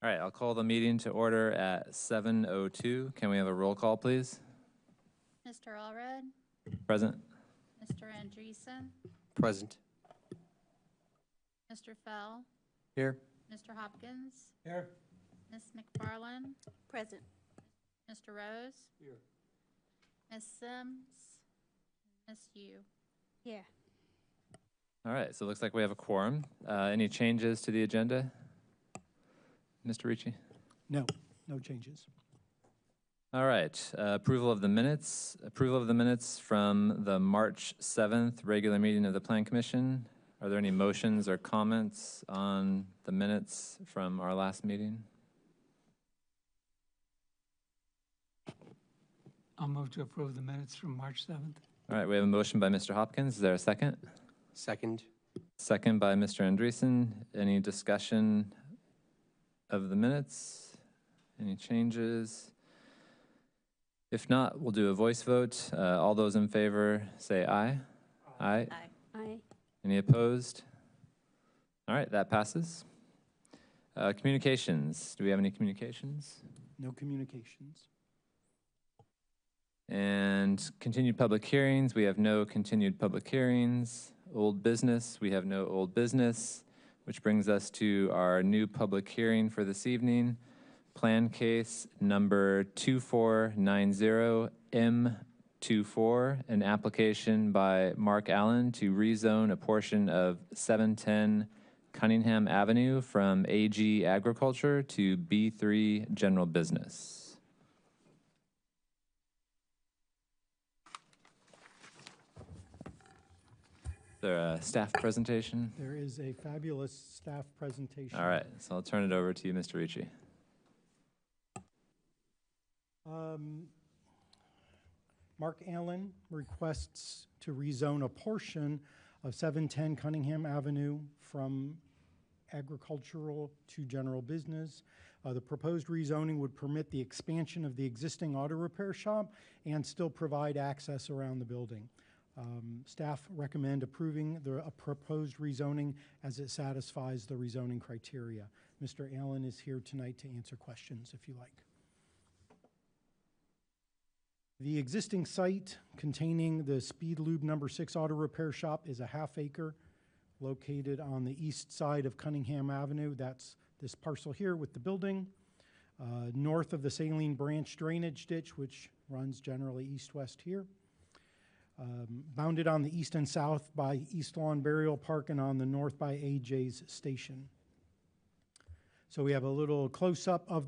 All right, I'll call the meeting to order at 7:02. Can we have a roll call, please? Mr. Allred, Present. Mr. Andreessen, Present. Mr. Fell, Here. Mr. Hopkins, Here. Ms. McFarland, Present. Mr. Rose, Here. Ms. Sims, Ms. Yu. Here. All right, so it looks like we have a quorum. Any changes to the agenda? Mr. Ricci? No, no changes. All right, approval of the minutes. Approval of the minutes from the March 7th regular meeting of the Plan Commission. Are there any motions or comments on the minutes from our last meeting? I'll move to approve the minutes from March 7th. All right, we have a motion by Mr. Hopkins. Is there a second? Second. Second by Mr. Andreessen. Any discussion of the minutes? Any changes? If not, we'll do a voice vote. All those in favor say aye. Aye. Aye. Aye. Any opposed? All right, that passes. Communications. Do we have any communications? No communications. And continued public hearings. We have no continued public hearings. Old business. We have no old business, which brings us to our new public hearing for this evening. Plan case number 2490M24, an application by Mark Allen to rezone a portion of 710 Cunningham Avenue from AG Agriculture to B3 General Business. Is there a staff presentation? There is a fabulous staff presentation. All right, so I'll turn it over to you, Mr. Ricci. Mark Allen requests to rezone a portion of 710 Cunningham Avenue from agricultural to general business. The proposed rezoning would permit the expansion of the existing auto repair shop and still provide access around the building. Staff recommend approving the proposed rezoning as it satisfies the rezoning criteria. Mr. Allen is here tonight to answer questions if you like. The existing site containing the Speed Lube number 6 auto repair shop is a half acre located on the east side of Cunningham Avenue. That's this parcel here with the building. North of the Saline Branch drainage ditch, which runs generally east-west here. Bounded on the east and south by East Lawn Burial Park and on the north by AJ's Station. So we have a little close-up of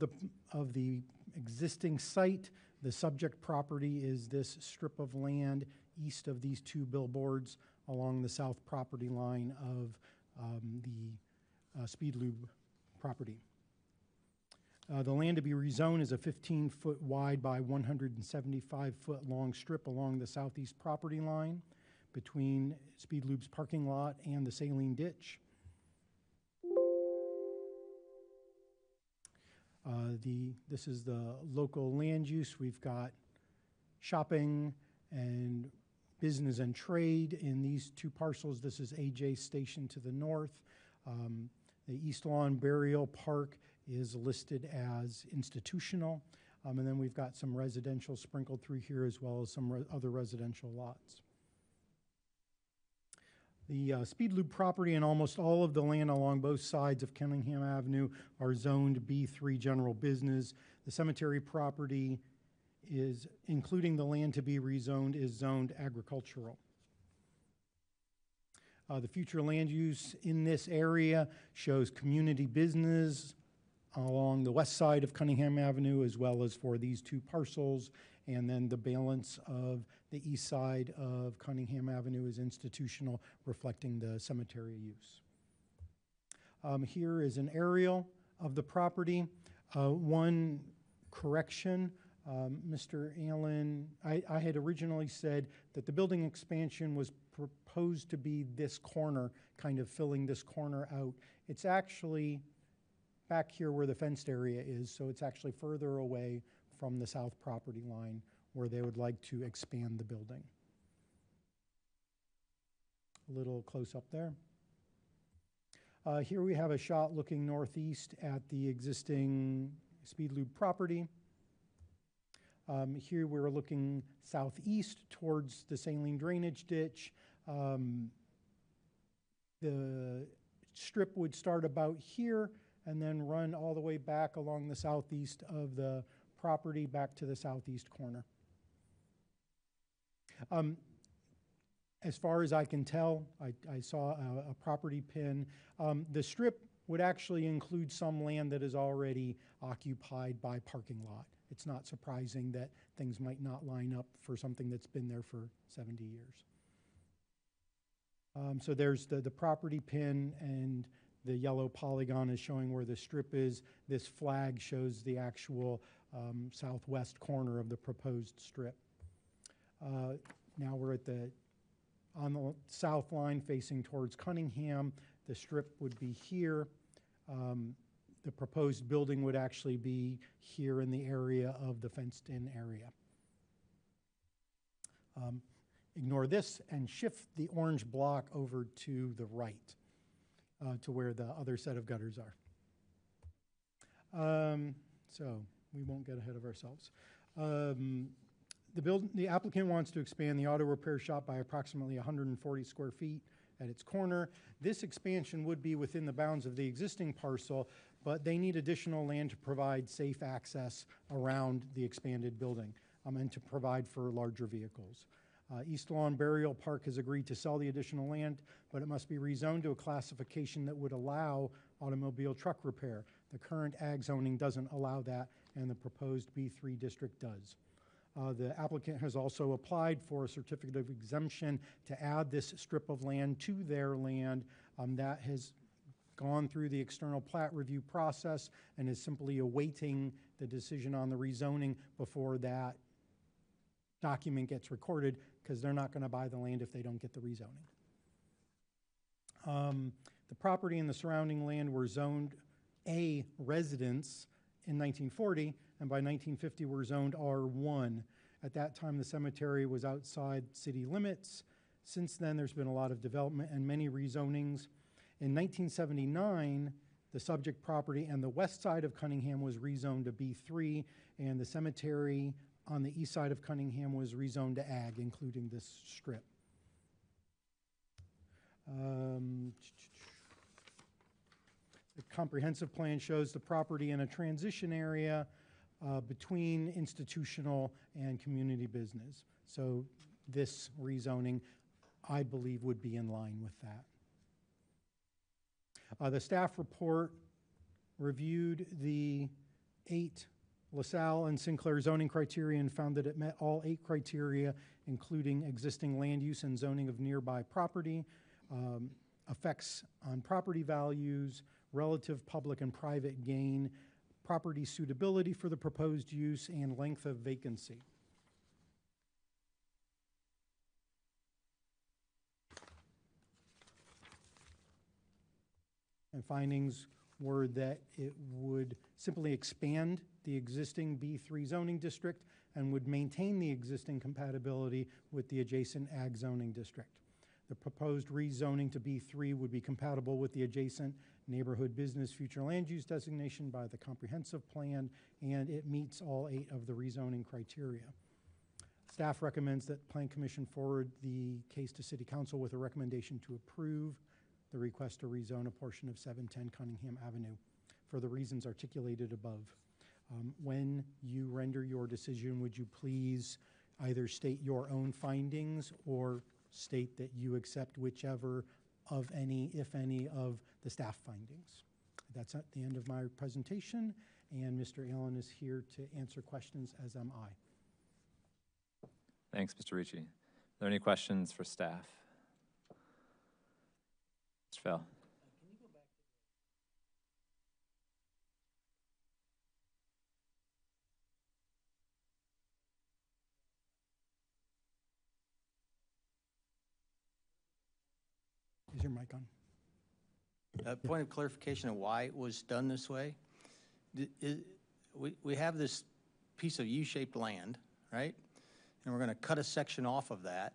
the existing site. The subject property is this strip of land east of these two billboards along the south property line of the Speed Lube property. The land to be rezoned is a 15-foot wide by 175-foot long strip along the southeast property line between Speed Lube's parking lot and the saline ditch. This is the local land use. We've got shopping and business and trade in these two parcels. This is AJ Station to the north. The East Lawn Burial Park is listed as institutional. And then we've got some residential sprinkled through here as well as some other residential lots. The Speed Lube property and almost all of the land along both sides of Cunningham Avenue are zoned B3 general business. The cemetery property is, including the land to be rezoned, is zoned agricultural. The future land use in this area shows community business along the west side of Cunningham Avenue as well as for these two parcels, and then the balance of the east side of Cunningham Avenue is institutional, reflecting the cemetery use. Here is an aerial of the property. One correction, Mr. Allen, I had originally said that the building expansion was proposed to be this corner, kind of filling this corner out. It's actually back here where the fenced area is, so it's actually further away from the south property line where they would like to expand the building. A little close up there. Here we have a shot looking northeast at the existing Speed Loop property. Here we're looking southeast towards the saline drainage ditch. The strip would start about here and then run all the way back along the southeast of the property back to the southeast corner. As far as I can tell, I saw a property pin. The strip would actually include some land that is already occupied by parking lot. It's not surprising that things might not line up for something that's been there for 70 years. So there's the property pin, and the yellow polygon is showing where the strip is. This flag shows the actual southwest corner of the proposed strip. Now we're on the south line facing towards Cunningham. The strip would be here. The proposed building would actually be here in the area of the fenced-in area. Ignore this and shift the orange block over to the right, to where the other set of gutters are. So we won't get ahead of ourselves. The applicant wants to expand the auto repair shop by approximately 140 square feet at its corner. This expansion would be within the bounds of the existing parcel, but they need additional land to provide safe access around the expanded building and to provide for larger vehicles. East Lawn Burial Park has agreed to sell the additional land, but it must be rezoned to a classification that would allow automobile truck repair. The current ag zoning doesn't allow that, and the proposed B3 district does. The applicant has also applied for a certificate of exemption to add this strip of land to their land. That has gone through the external plat review process and is simply awaiting the decision on the rezoning before that document gets recorded, because they're not going to buy the land if they don't get the rezoning. The property and the surrounding land were zoned A residence in 1940, and by 1950 were zoned R1. At that time, the cemetery was outside city limits. Since then, there's been a lot of development and many rezonings. In 1979, the subject property and the west side of Cunningham was rezoned to B3, and the cemetery on the east side of Cunningham was rezoned to ag, including this strip. The comprehensive plan shows the property in a transition area between institutional and community business. So this rezoning, I believe, would be in line with that. The staff report reviewed the 8 LaSalle and Sinclair zoning criteria and found that it met all 8 criteria, including existing land use and zoning of nearby property, effects on property values, relative public and private gain, property suitability for the proposed use, and length of vacancy. And findings were that it would simply expand the existing B3 zoning district and would maintain the existing compatibility with the adjacent ag zoning district. The proposed rezoning to B3 would be compatible with the adjacent neighborhood business future land use designation by the comprehensive plan, and it meets all 8 of the rezoning criteria. Staff recommends that Plan Commission forward the case to City Council with a recommendation to approve the request to rezone a portion of 710 Cunningham Avenue for the reasons articulated above. When you render your decision, would you please either state your own findings or state that you accept whichever of any, if any, of the staff findings? That's at the end of my presentation, and Mr. Allen is here to answer questions, as am I. Thanks, Mr. Ricci. Are there any questions for staff? Mr. Fell. Is your mic on? Point of clarification of why it was done this way. We have this piece of U-shaped land, right? And we're going to cut a section off of that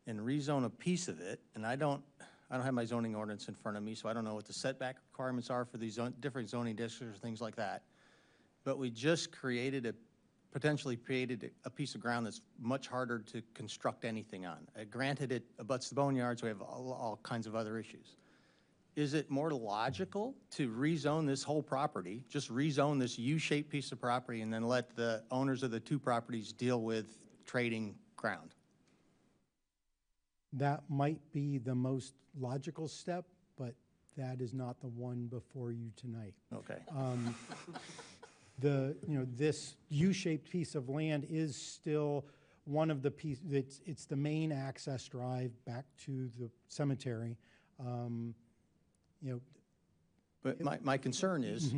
and rezone a piece of it. And I don't I don't have my zoning ordinance in front of me, so I don't know what the setback requirements are for these different zoning districts or things like that. But we just potentially created a piece of ground that's much harder to construct anything on. Granted, it abuts the boneyards, we have all kinds of other issues. Is it more logical to rezone this whole property, just rezone this U-shaped piece of property, and then let the owners of the two properties deal with trading ground? That might be the most logical step, but that is not the one before you tonight. Okay. This U-shaped piece of land is still one of the pieces, it's the main access drive back to the cemetery. But my concern is,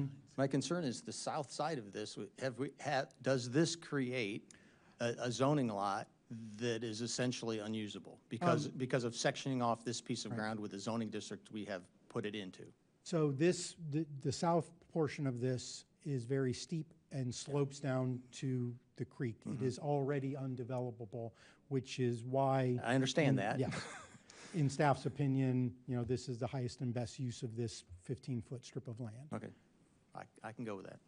the south side of this, does this create a zoning lot that is essentially unusable because of sectioning off this piece of ground with the zoning district we have put it into? So the south portion of this is very steep and slopes down to the creek. It is already undevelopable, which is why. I understand that. Yeah. In staff's opinion, this is the highest and best use of this 15-foot strip of land. Okay, I can go with that.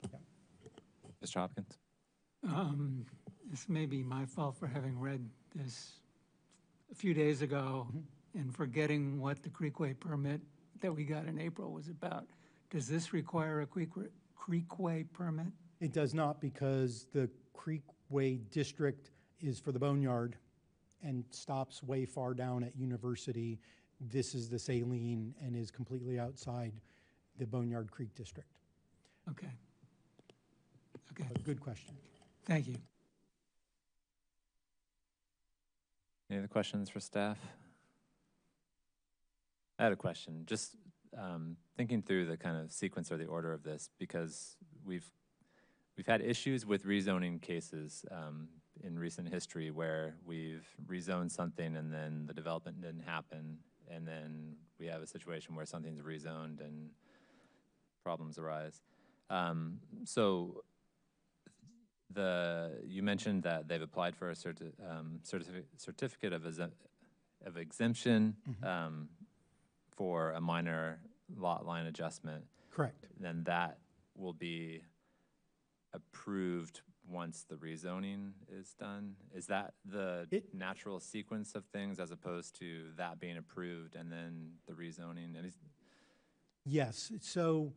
Mr. Hopkins? This may be my fault for having read this a few days ago and forgetting what the Creekway permit that we got in April was about. Does this require a Creekway permit? It does not, because the Creekway district is for the boneyard and stops way far down at University. This is the Saline and is completely outside the Boneyard Creek district. Okay. Okay, But good question. thank you. Any other questions for staff? I had a question, just thinking through the kind of sequence or the order of this, because we've had issues with rezoning cases in recent history where we've rezoned something and then the development didn't happen, and then we have a situation where something's rezoned and problems arise. So you mentioned that they've applied for a certificate of exemption for a minor lot line adjustment. Correct. Then that will be approved once the rezoning is done? Is that the natural sequence of things as opposed to that being approved and then the rezoning? Yes. So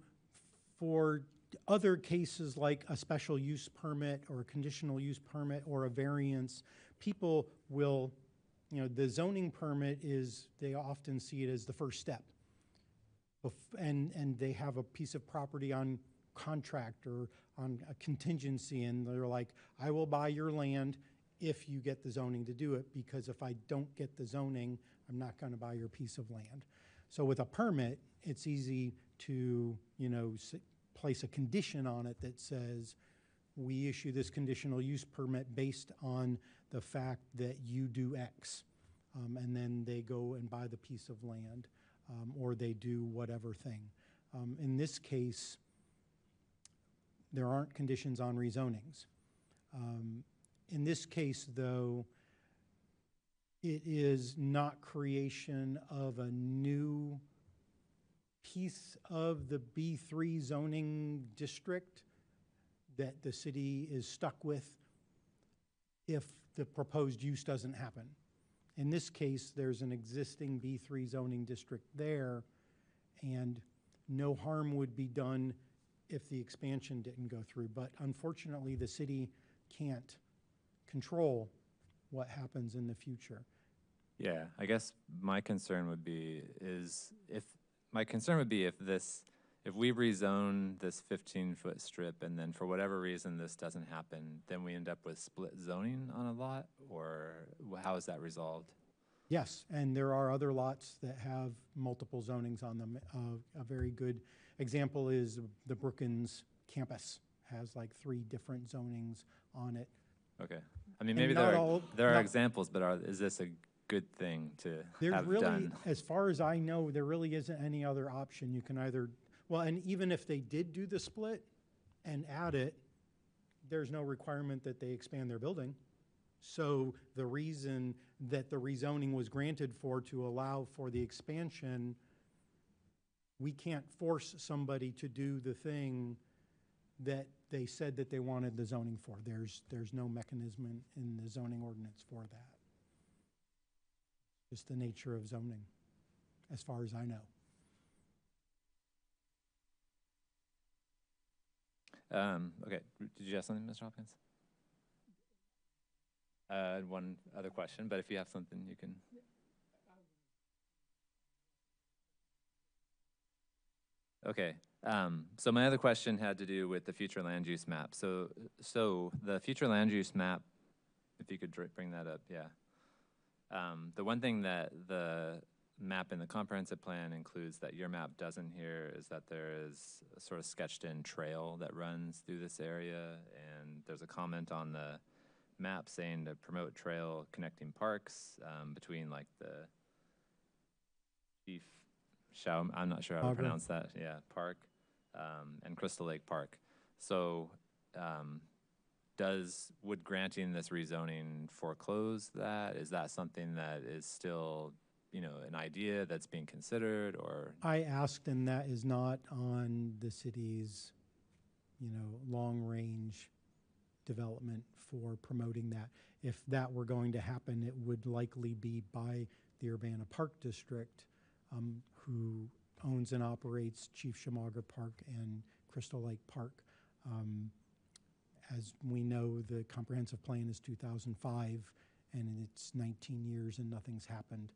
for other cases like a special use permit or a conditional use permit or a variance, people will, the zoning permit they often see it as the first step. And they have a piece of property on contract or on a contingency, and they're like, I will buy your land if you get the zoning to do it, because if I don't get the zoning, I'm not going to buy your piece of land. So with a permit, it's easy to, place a condition on it that says, we issue this conditional use permit based on the fact that you do X. And then they go and buy the piece of land, or they do whatever thing. In this case, there aren't conditions on rezonings. In this case, though, it is not creation of a new piece of the B3 zoning district that the city is stuck with if the proposed use doesn't happen. In this case, there's an existing B3 zoning district there, and no harm would be done if the expansion didn't go through. But unfortunately, the city can't control what happens in the future. Yeah, I guess my concern would be if we rezone this 15-foot strip and then for whatever reason this doesn't happen, then we end up with split zoning on a lot, or how is that resolved? Yes, and there are other lots that have multiple zonings on them. A very good example is the Brookins campus has like 3 different zonings on it. Okay, I mean, And maybe not all- there are not- examples, but is this a good thing to There's have really, done? as far as I know, there really isn't any other option. You can either, well, and even if they did do the split and add it, there's no requirement that they expand their building. So the reason that the rezoning was granted for to allow for the expansion, we can't force somebody to do the thing that they said that they wanted the zoning for. There's no mechanism in the zoning ordinance for that. Just the nature of zoning, as far as I know. Okay, did you have something, Mr. Hopkins? One other question, but if you have something, you can. Okay, so my other question had to do with the future land use map. So the future land use map, if you could bring that up, yeah. The one thing that the map in the comprehensive plan includes that your map doesn't here is that there is a sort of sketched in trail that runs through this area, and there's a comment on the map saying to promote trail connecting parks between like the Chief Shao, I'm not sure how to Agra. pronounce that, yeah, park, and Crystal Lake Park. So would granting this rezoning foreclose that? Is that something that is still, you know, an idea that's being considered, or? I asked, and that is not on the city's, you know, long-range development for promoting that. If that were going to happen, it would likely be by the Urbana Park District, who owns and operates Chief Chamaga Park and Crystal Lake Park. As we know, the comprehensive plan is 2005, and it's 19 years and nothing's happened.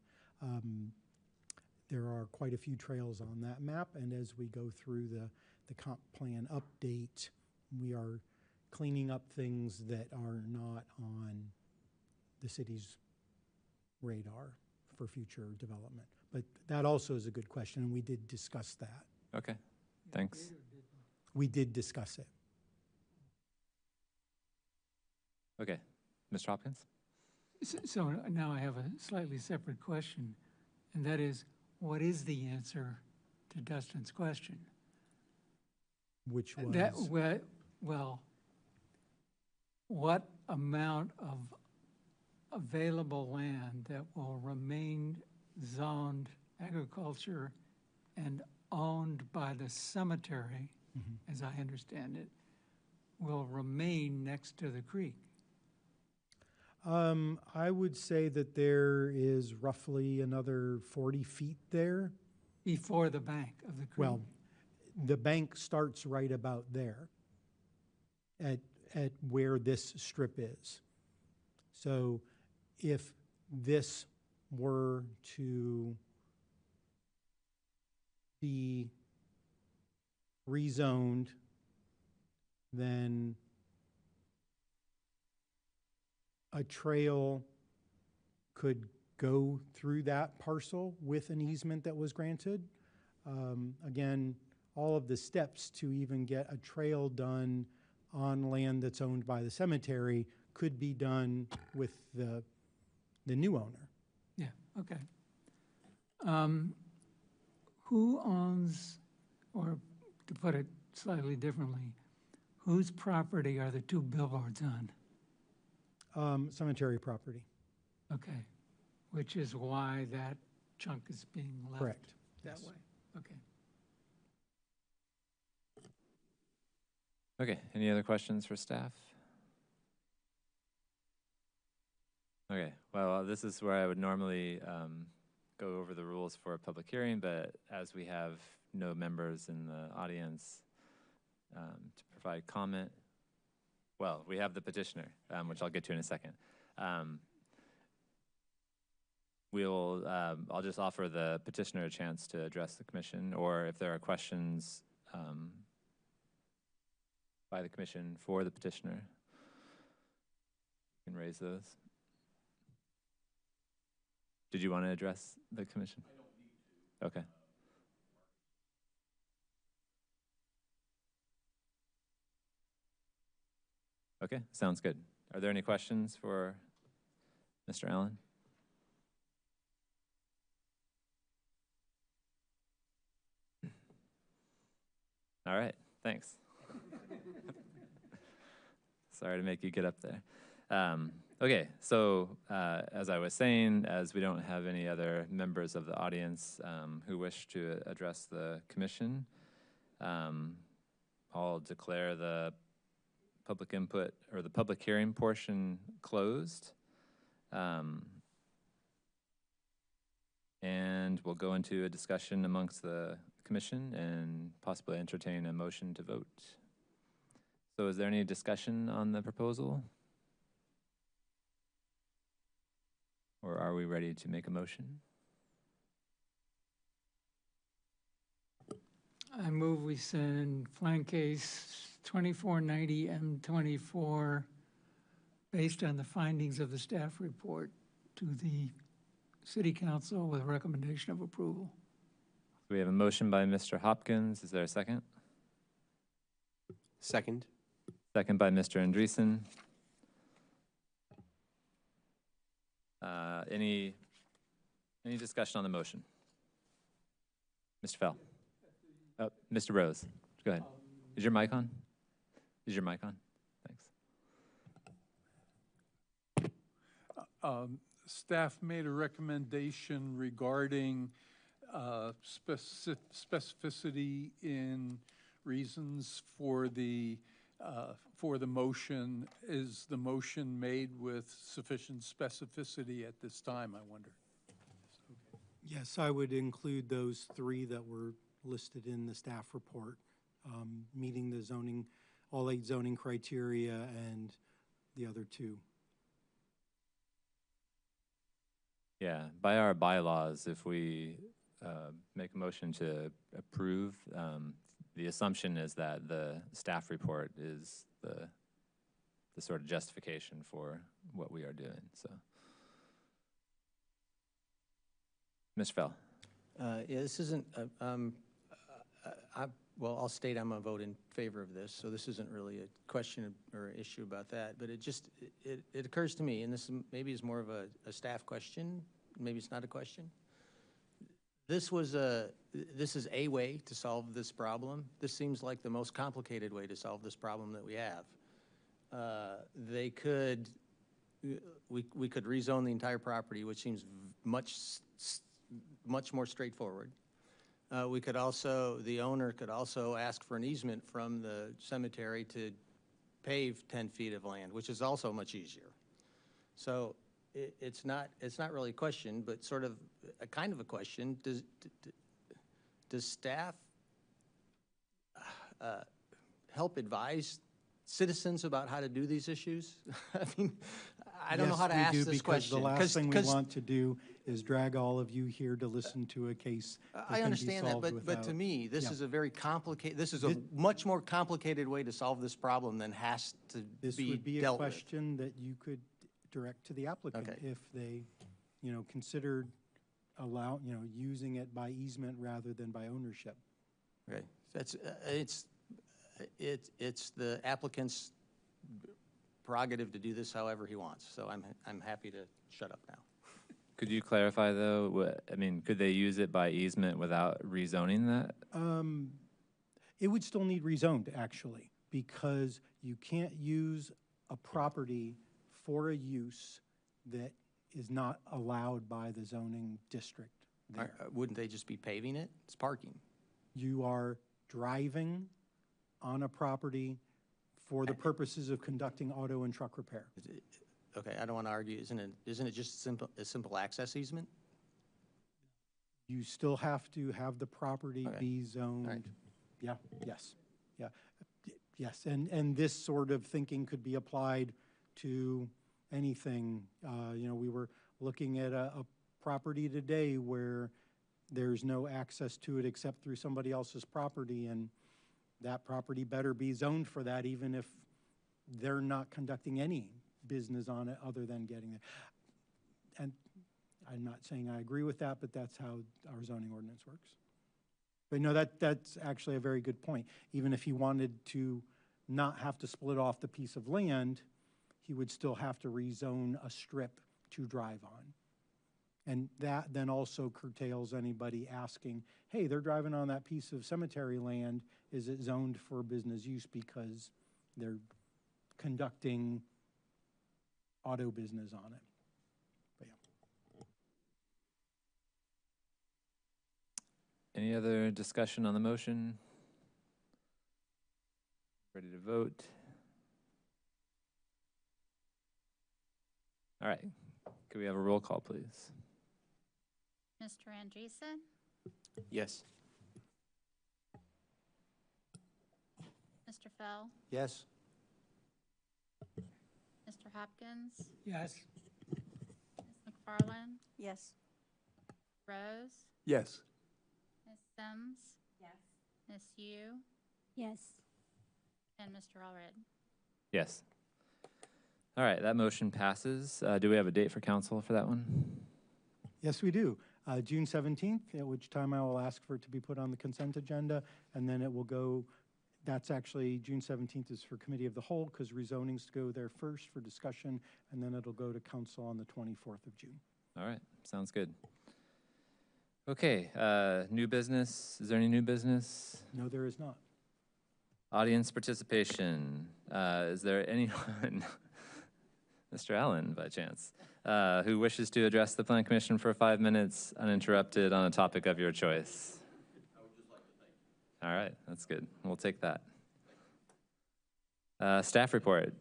There are quite a few trails on that map, and as we go through the comp plan update, we are cleaning up things that are not on the city's radar for future development. But that also is a good question, and we did discuss that. Okay, thanks. We did discuss it. Okay, Mr. Hopkins? So now I have a slightly separate question, and that is, what is the answer to Dustin's question? Which was? Well, what amount of available land that will remain zoned agriculture and owned by the cemetery, as I understand it, will remain next to the creek? I would say that there is roughly another 40 feet there. Before the bank of the creek? Well, the bank starts right about there at where this strip is. So if this were to be rezoned, then a trail could go through that parcel with an easement that was granted. Again, all of the steps to even get a trail done on land that's owned by the cemetery could be done with the new owner. Yeah, okay. Who owns, or to put it slightly differently, whose property are the two billboards on? Cemetery property. Okay, which is why that chunk is being left Correct. that Yes. way. Okay. Okay, any other questions for staff? Okay, well, this is where I would normally go over the rules for a public hearing, but as we have no members in the audience to provide comment, well, we have the petitioner, which I'll get to in a second. I'll just offer the petitioner a chance to address the commission, or if there are questions by the commission for the petitioner, you can raise those. Did you want to address the commission? I don't need to. Okay. Okay, sounds good. Are there any questions for Mr. Allen? All right, thanks. Sorry to make you get up there. Okay, so as I was saying, as we don't have any other members of the audience who wish to address the commission, I'll declare the public input or the public hearing portion closed. And we'll go into a discussion amongst the commission and possibly entertain a motion to vote. So is there any discussion on the proposal? Or are we ready to make a motion? I move we send flank case 2490 M24 based on the findings of the staff report to the city council with a recommendation of approval. We have a motion by Mr. Hopkins. Is there a second? Second. Second by Mr. Andreessen. Any discussion on the motion? Mr. Fell? Mr. Rose, go ahead. Is your mic on? Is your mic on? Thanks. Staff made a recommendation regarding specificity in reasons for the motion. Is the motion made with sufficient specificity at this time, I wonder? Yes, I would include those three that were listed in the staff report, meeting the zoning, all 8 zoning criteria and the other 2. Yeah, by our bylaws, if we make a motion to approve, the assumption is that the staff report is the sort of justification for what we are doing, so. Mr. Fell? Yeah, this isn't, well, I'll state I'm going to vote in favor of this, so this isn't really a question or issue about that, but it occurs to me, and this maybe is more of a staff question, maybe it's not a question. This is a way to solve this problem. This seems like the most complicated way to solve this problem that we have. We could rezone the entire property, which seems much more straightforward. We could also, the owner could also ask for an easement from the cemetery to pave 10 feet of land, which is also much easier. So it's not really a question, but sort of a kind of a question. Does staff help advise citizens about how to do these issues? I mean, I don't know how to ask this question. The last thing we want to do is drag all of you here to listen to a case that I can be understand that, solved but to without- me, this Yeah. is a very complicated, this is a much more complicated way to solve this problem than has to This be would be a dealt with. question that you could direct to the applicant Okay. if they, considered using it by easement rather than by ownership. Okay, that's, it's the applicant's prerogative to do this however he wants, so I'm happy to shut up now. Could you clarify though, could they use it by easement without rezoning that? It would still need rezoned, actually, because you can't use a property for a use that is not allowed by the zoning district there. Wouldn't they just be paving it? It's parking. You are driving on a property for the purposes of conducting auto and truck repair. Okay, I don't want to argue, isn't it just a simple access easement? You still have to have the property Okay. be zoned. right. Yeah, yes, yeah. Yes, and this sort of thinking could be applied to anything. We were looking at a property today where there's no access to it except through somebody else's property, and that property better be zoned for that, even if they're not conducting any business on it other than getting there. And I'm not saying I agree with that, but that's how our zoning ordinance works. But no, that's actually a very good point. Even if he wanted to not have to split off the piece of land, he would still have to rezone a strip to drive on. And that then also curtails anybody asking, hey, they're driving on that piece of cemetery land, is it zoned for business use because they're conducting auto business on it. But yeah. Any other discussion on the motion? Ready to vote? All right. Could we have a roll call, please? Mr. Andreessen? Yes. Mr. Fell? Yes. Mr. Hopkins? Yes. Ms. McFarland? Yes. Rose? Yes. Ms. Sims? Yes. Ms. Yu? Yes. And Mr. Allred? Yes. All right, that motion passes. Do we have a date for council for that one? Yes, we do. June 17th, at which time I will ask for it to be put on the consent agenda, and then it will go, that's actually, June 17th is for committee of the whole, because rezonings go there first for discussion, and then it'll go to council on the 24th of June. All right, sounds good. Okay, new business. Is there any new business? No, there is not. Audience participation. Is there anyone, Mr. Allen, by chance, who wishes to address the Plan Commission for 5 minutes uninterrupted on a topic of your choice? I would just like to thank you. All right, that's good. We'll take that. Staff report.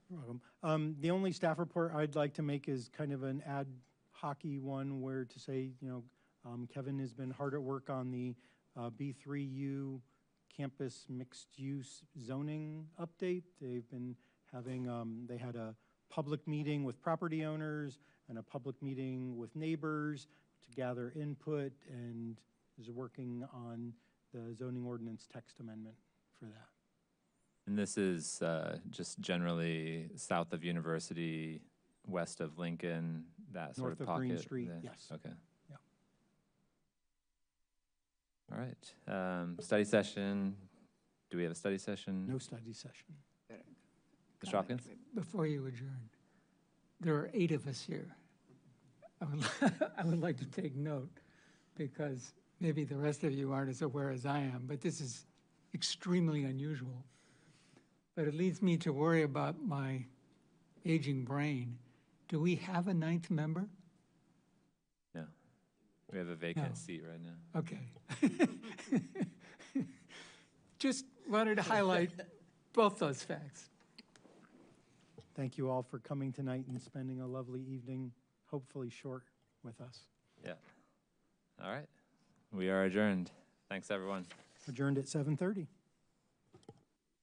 You're welcome. The only staff report I'd like to make is kind of an ad hoc-y one where to say, Kevin has been hard at work on the B3U campus mixed-use zoning update. They've been having, they had a public meeting with property owners and a public meeting with neighbors to gather input, and is working on the zoning ordinance text amendment for that. And this is just generally south of University, west of Lincoln, that sort North of of pocket? Green Street, there? yes. Okay. Yeah. All right. Study session. Do we have a study session? No study session. Mr. Hopkins? Before you adjourn, there are 8 of us here. I would like to take note, because maybe the rest of you aren't as aware as I am, but this is extremely unusual. But it leads me to worry about my aging brain. Do we have a 9th member? No. We have a vacant No. seat right now. Okay. Just wanted to highlight both those facts. Thank you all for coming tonight and spending a lovely evening, hopefully short, with us. Yeah. All right. We are adjourned. Thanks, everyone. Adjourned at 7:30.